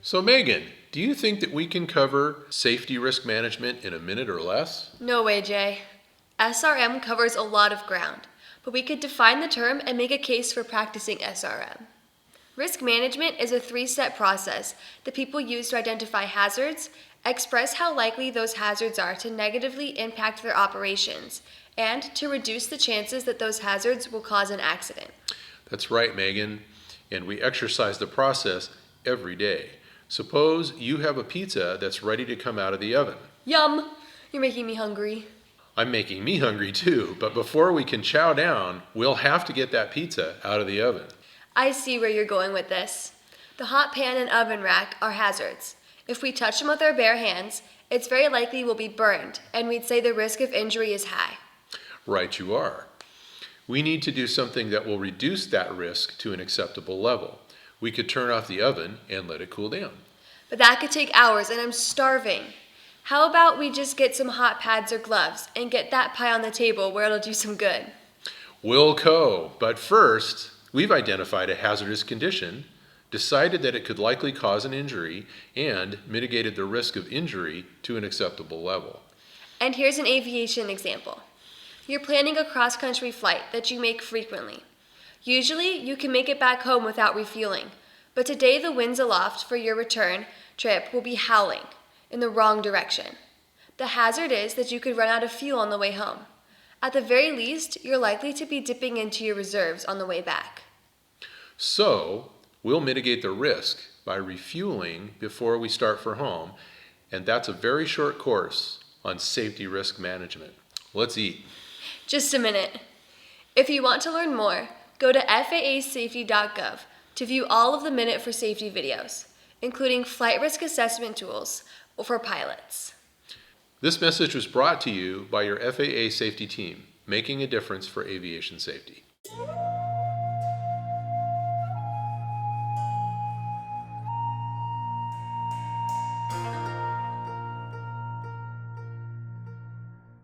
So Megan, do you think that we can cover safety risk management in a minute or less? No way, Jay. SRM covers a lot of ground, but we could define the term and make a case for practicing SRM. Risk management is a three-step process that people use to identify hazards, express how likely those hazards are to negatively impact their operations, and to reduce the chances that those hazards will cause an accident. That's right, Megan. And we exercise the process every day. Suppose you have a pizza that's ready to come out of the oven. Yum! You're making me hungry. I'm making me hungry too, but before we can chow down, we'll have to get that pizza out of the oven. I see where you're going with this. The hot pan and oven rack are hazards. If we touch them with our bare hands, it's very likely we'll be burned, and we'd say the risk of injury is high. Right you are. We need to do something that will reduce that risk to an acceptable level. We could turn off the oven and let it cool down. But that could take hours, and I'm starving. How about we just get some hot pads or gloves and get that pie on the table where it'll do some good? Wilco, but first, we've identified a hazardous condition, decided that it could likely cause an injury, and mitigated the risk of injury to an acceptable level. And here's an aviation example. You're planning a cross-country flight that you make frequently. Usually, you can make it back home without refueling, but today the winds aloft for your return trip will be howling in the wrong direction. The hazard is that you could run out of fuel on the way home. At the very least, you're likely to be dipping into your reserves on the way back. So, we'll mitigate the risk by refueling before we start for home, and that's a very short course on safety risk management. Let's eat. Just a minute. If you want to learn more, go to FAAsafety.gov to view all of the Minute for Safety videos, including flight risk assessment tools for pilots. This message was brought to you by your FAA safety team, making a difference for aviation safety.